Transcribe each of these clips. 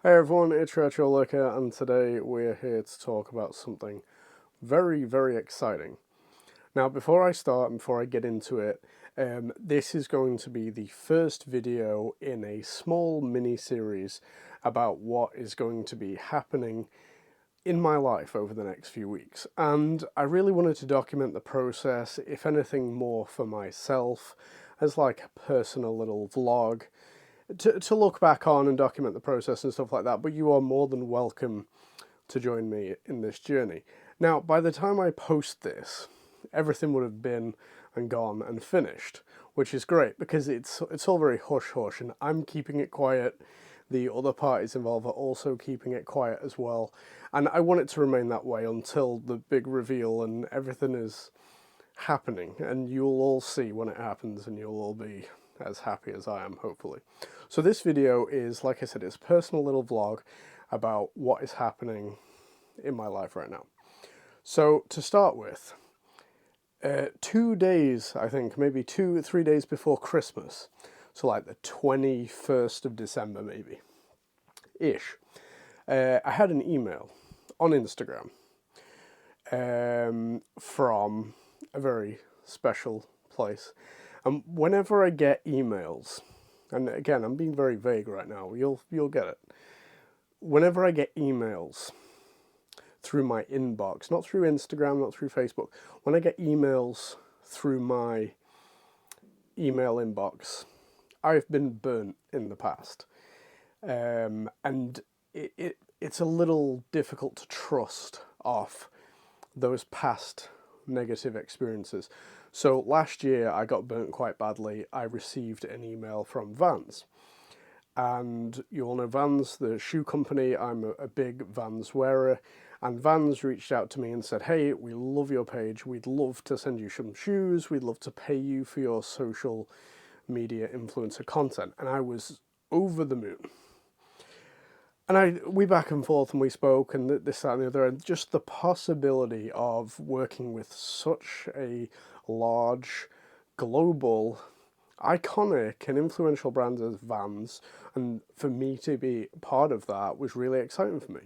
Hey everyone, it's Retro Liquor, and today we're here to talk about something very, very exciting. Now, before I start and before I get into it, this is going to be the first video in a small mini-series about what is going to be happening in my life over the next few weeks. And I really wanted to document the process, if anything more for myself, as like a personal little vlog, to look back on and document the process and stuff like that, but you are more than welcome to join me in this journey. Now, by the time I post this, everything would have been and gone and finished, which is great because it's all very hush-hush, and I'm keeping it quiet. The other parties involved are also keeping it quiet as well, and I want it to remain that way until the big reveal and everything is happening, and you'll all see when it happens, and you'll all be as happy as I am, hopefully. So this video is, like I said, it's a personal little vlog about what is happening in my life right now. So to start with, 2 days, I think, maybe 3 days before Christmas, so like the 21st of December maybe, ish, I had an email on Instagram from a very special place. And whenever I get emails, and again, I'm being very vague right now, you'll get it. Whenever I get emails through my inbox, not through Instagram, not through Facebook, when I get emails through my email inbox, I've been burnt in the past. And it's a little difficult to trust off those past negative experiences. So last year I got burnt quite badly. I received an email from Vans. And you all know Vans, the shoe company. I'm a big Vans wearer. And Vans reached out to me and said, hey, we love your page. We'd love to send you some shoes. We'd love to pay you for your social media influencer content. And I was over the moon. And we back and forth and we spoke and this, that and the other, and just the possibility of working with such a large, global, iconic and influential brand as Vans, and for me to be part of that was really exciting for me.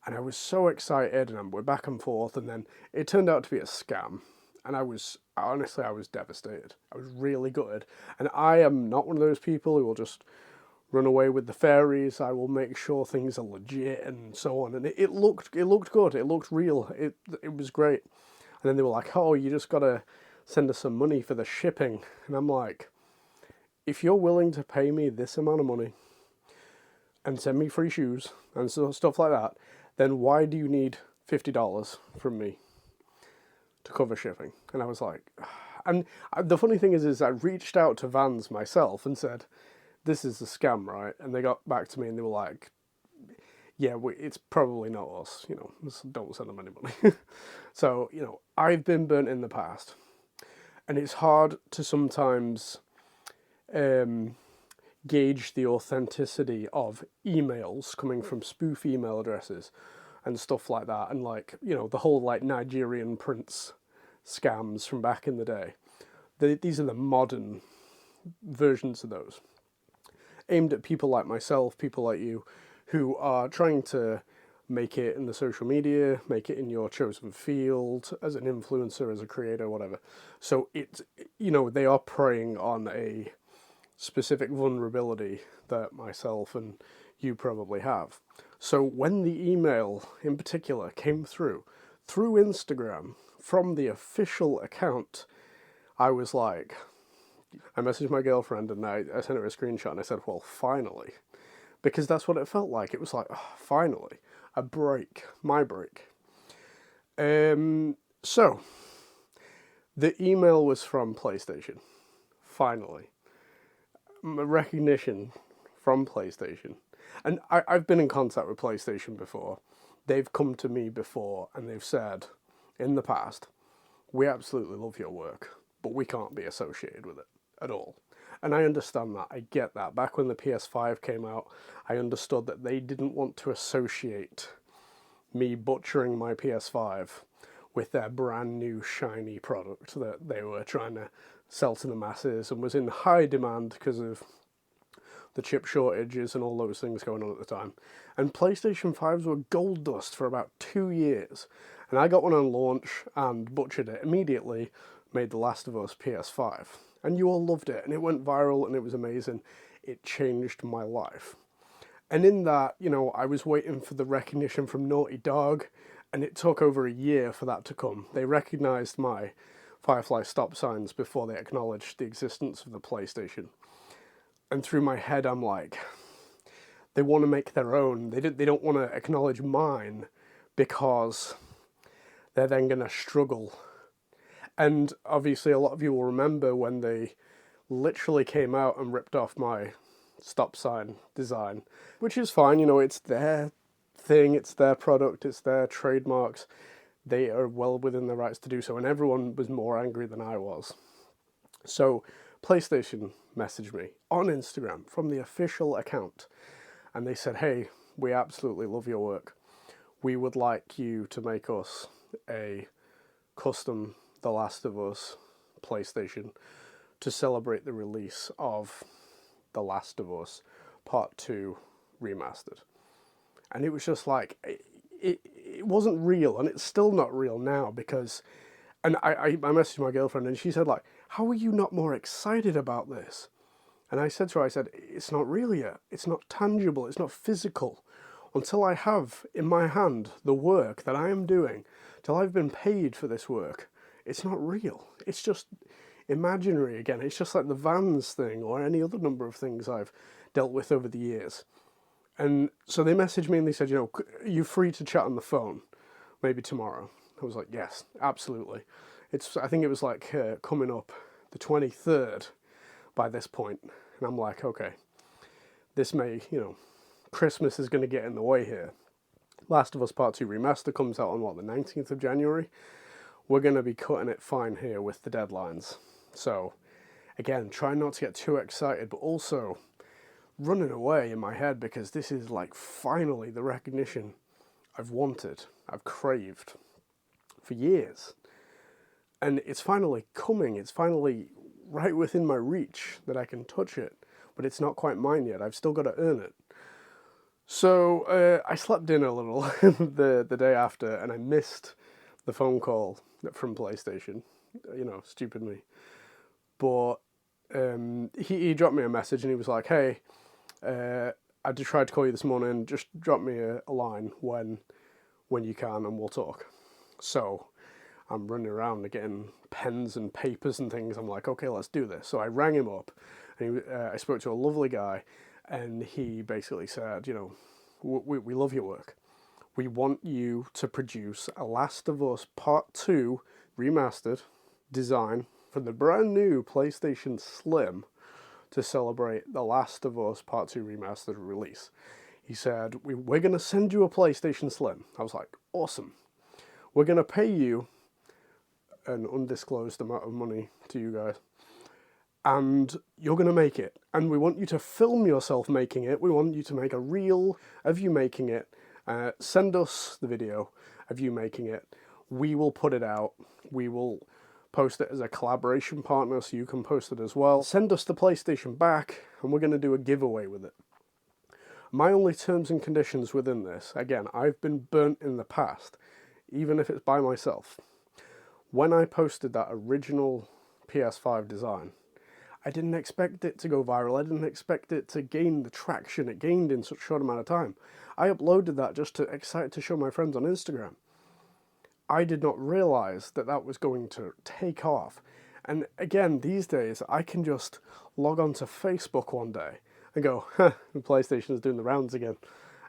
And I was so excited, and we're back and forth, and then it turned out to be a scam. And honestly, I was devastated. I was really gutted. And I am not one of those people who will just run away with the fairies. I will make sure things are legit and so on. And it looked good. It looked real. It was great. And then they were like, oh, you just gotta send us some money for the shipping. And I'm like, if you're willing to pay me this amount of money and send me free shoes and stuff like that, then why do you need $50 from me to cover shipping? And I was like, and the funny thing is I reached out to Vans myself and said, this is a scam, right? And they got back to me and they were like, yeah, it's probably not us, don't send them any money. So, I've been burnt in the past. And it's hard to sometimes gauge the authenticity of emails coming from spoof email addresses and stuff like that. And the whole Nigerian prince scams from back in the day. These are the modern versions of those, aimed at people like myself, people like you, who are trying to make it in the social media, make it in your chosen field, as an influencer, as a creator, whatever. So they are preying on a specific vulnerability that myself and you probably have. So when the email in particular came through Instagram, from the official account, I was like, I messaged my girlfriend and I sent her a screenshot and I said, well, finally. Because that's what it felt like. It was like, oh, finally, a break, my break. So, the email was from PlayStation, finally. Recognition from PlayStation. And I've been in contact with PlayStation before. They've come to me before and they've said, in the past, we absolutely love your work, but we can't be associated with it at all. And I understand that. I get that. Back when the PS5 came out, I understood that they didn't want to associate me butchering my PS5 with their brand new shiny product that they were trying to sell to the masses and was in high demand because of the chip shortages and all those things going on at the time. And PlayStation 5s were gold dust for about 2 years. And I got one on launch and butchered it immediately, made The Last of Us PS5. And you all loved it, and it went viral, and it was amazing. It changed my life. And in that, I was waiting for the recognition from Naughty Dog, and it took over a year for that to come. They recognized my Firefly stop signs before they acknowledged the existence of the PlayStation. And through my head, I'm like, they want to make their own. They don't want to acknowledge mine because they're then going to struggle. And obviously, a lot of you will remember when they literally came out and ripped off my stop sign design, which is fine. It's their thing, it's their product, it's their trademarks. They are well within their rights to do so, and everyone was more angry than I was. So PlayStation messaged me on Instagram from the official account, and they said, hey, we absolutely love your work. We would like you to make us a custom The Last of Us PlayStation to celebrate the release of The Last of Us Part 2 Remastered. And it was just like, it wasn't real, and it's still not real now because, and I messaged my girlfriend and she said, like, how are you not more excited about this? And I said to her, it's not real yet. It's not tangible. It's not physical. Until I have in my hand the work that I am doing, till I've been paid for this work, it's not real. It's just imaginary again. It's just like the Vans thing or any other number of things I've dealt with over the years. And so they messaged me and they said, are you free to chat on the phone? Maybe tomorrow. I was like, yes, absolutely. I think it was like coming up the 23rd by this point. And I'm like, okay, this may, Christmas is going to get in the way here. Last of Us Part 2 Remaster comes out on, the 19th of January? We're going to be cutting it fine here with the deadlines. So, again, try not to get too excited, but also running away in my head because this is like finally the recognition I've wanted, I've craved for years. And it's finally coming, it's finally right within my reach that I can touch it, but it's not quite mine yet, I've still got to earn it. So I slept in a little the day after, and I missed the phone call from PlayStation, stupid me. But he dropped me a message and he was like, hey, I just tried to call you this morning, just drop me a line when you can and we'll talk. So I'm running around and getting pens and papers and things. I'm like, okay, let's do this. So I rang him up and I spoke to a lovely guy, and he basically said, we love your work. We want you to produce a Last of Us Part 2 Remastered design for the brand new PlayStation Slim to celebrate The Last of Us Part 2 Remastered release. He said, we're going to send you a PlayStation Slim. I was like, awesome. We're going to pay you an undisclosed amount of money to you guys, and you're going to make it. And we want you to film yourself making it. We want you to make a reel of you making it. Send us the video of you making it. We will put it out. We will post it as a collaboration partner so you can post it as well. Send us the PlayStation back, and we're going to do a giveaway with it. My only terms and conditions within this, again, I've been burnt in the past, even if it's by myself. When I posted that original PS5 design, I didn't expect it to go viral. I didn't expect it to gain the traction it gained in such a short amount of time. I uploaded that just excited to show my friends on Instagram. I did not realize that that was going to take off. And again, these days, I can just log on to Facebook one day and go, the PlayStation is doing the rounds again.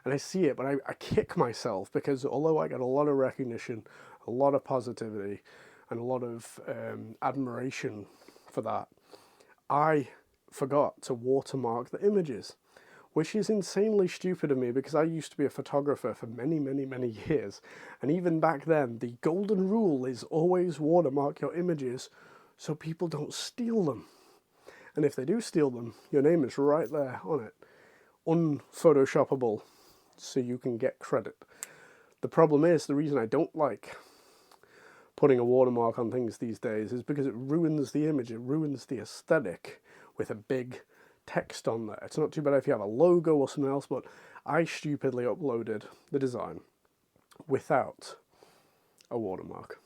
And I see it, but I kick myself because although I get a lot of recognition, a lot of positivity, and a lot of admiration for that, I forgot to watermark the images, which is insanely stupid of me because I used to be a photographer for many, many, many years. And even back then, the golden rule is always watermark your images so people don't steal them. And if they do steal them, your name is right there on it, unphotoshoppable, so you can get credit. The problem is, the reason I don't like putting a watermark on things these days is because it ruins the image, it ruins the aesthetic with a big text on there. It's not too bad if you have a logo or something else, but I stupidly uploaded the design without a watermark.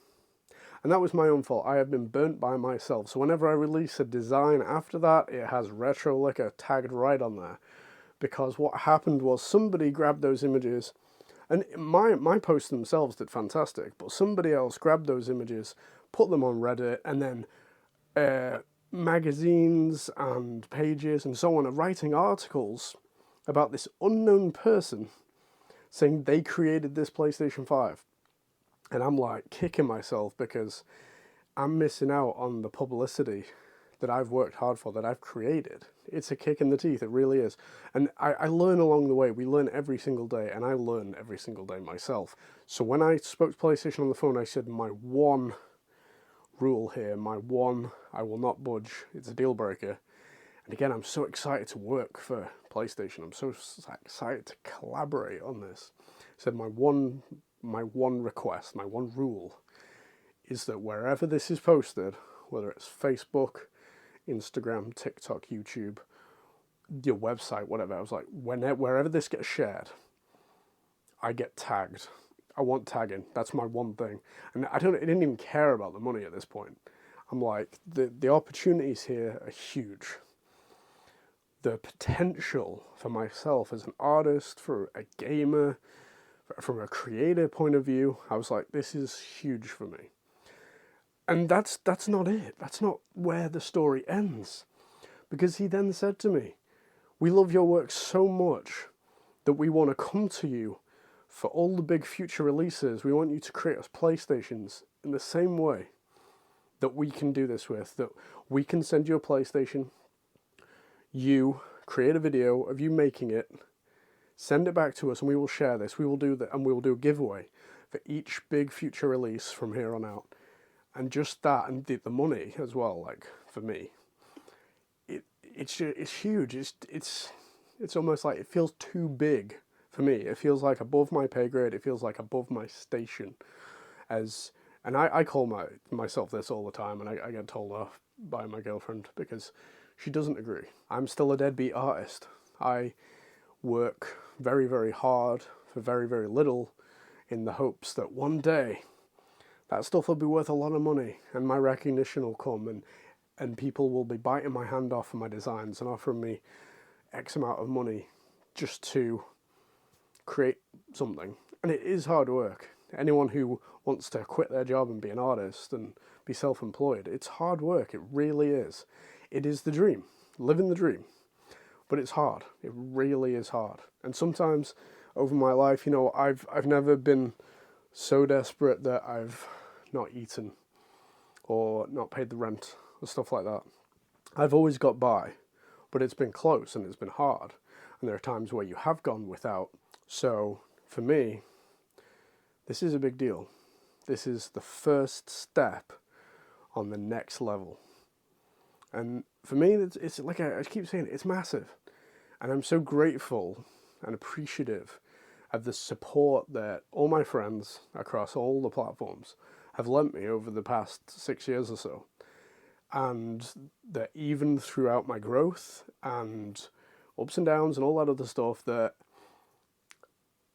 And that was my own fault. I have been burnt by myself. So whenever I release a design after that, it has Retrolicker tagged right on there. Because what happened was somebody grabbed those images, and my posts themselves did fantastic, but somebody else grabbed those images, put them on Reddit, and then magazines and pages and so on are writing articles about this unknown person saying they created this PlayStation 5. And I'm like kicking myself because I'm missing out on the publicity that I've worked hard for, that I've created. It's a kick in the teeth, it really is. And I learn along the way. We learn every single day, and I learn every single day myself. So when I spoke to PlayStation on the phone, I said my one rule here, my one, I will not budge, it's a deal breaker. And again, I'm so excited to work for PlayStation. I'm so excited to collaborate on this. I said my one request, my one rule is that wherever this is posted, whether it's Facebook, Instagram, TikTok, YouTube, your website, whatever, I was like, wherever this gets shared, I get tagged. I want tagging. That's my one thing. And I didn't even care about the money at this point. I'm like, the opportunities here are huge. The potential for myself as an artist, for a gamer, from a creator point of view, I was like, this is huge for me. And that's not it. That's not where the story ends. Because he then said to me, we love your work so much that we want to come to you for all the big future releases. We want you to create us PlayStations in the same way that we can do this with, that we can send you a PlayStation, you create a video of you making it, send it back to us, and we will share this. We will do that, and we will do a giveaway for each big future release from here on out. And just that, and the money as well. Like for me, it's huge. It's almost like it feels too big for me. It feels like above my pay grade. It feels like above my station. And I call myself this all the time, and I get told off by my girlfriend because she doesn't agree. I'm still a deadbeat artist. I work very, very hard for very, very little in the hopes that one day that stuff will be worth a lot of money and my recognition will come and people will be biting my hand off for my designs and offering me X amount of money just to create something. And it is hard work. Anyone who wants to quit their job and be an artist and be self-employed, it's hard work. It really is. It is the dream, living the dream. But it's hard. It really is hard. And sometimes over my life, I've never been so desperate that I've not eaten or not paid the rent or stuff like that. I've always got by, but it's been close and it's been hard. And there are times where you have gone without. So for me, this is a big deal. This is the first step on the next level. And for me, it's like I keep saying, it's massive. And I'm so grateful and appreciative of the support that all my friends across all the platforms have lent me over the past 6 years or so. And that even throughout my growth and ups and downs and all that other stuff, that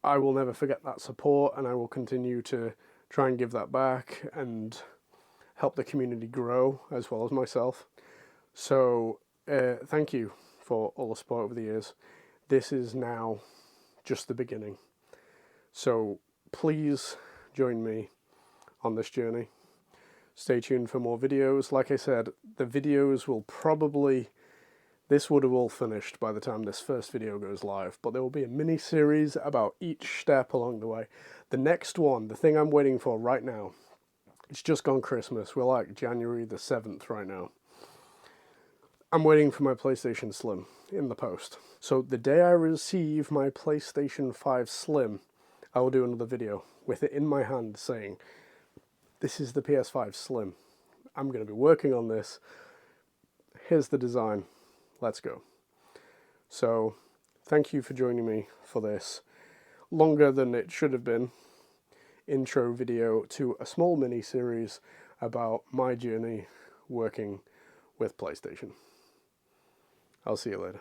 I will never forget that support, and I will continue to try and give that back and help the community grow as well as myself. So thank you for all the support over the years. This is now just the beginning. So please join me on this journey. Stay tuned for more videos. Like I said, the videos will probably, this would have all finished by the time this first video goes live, but there will be a mini series about each step along the way. The next one, the thing I'm waiting for right now, it's just gone Christmas. We're like January the 7th right now. I'm waiting for my PlayStation Slim in the post. So the day I receive my PlayStation 5 Slim, I will do another video with it in my hand saying, this is the PS5 Slim. I'm going to be working on this. Here's the design. Let's go. So thank you for joining me for this longer than it should have been intro video to a small mini series about my journey working with PlayStation. I'll see you later.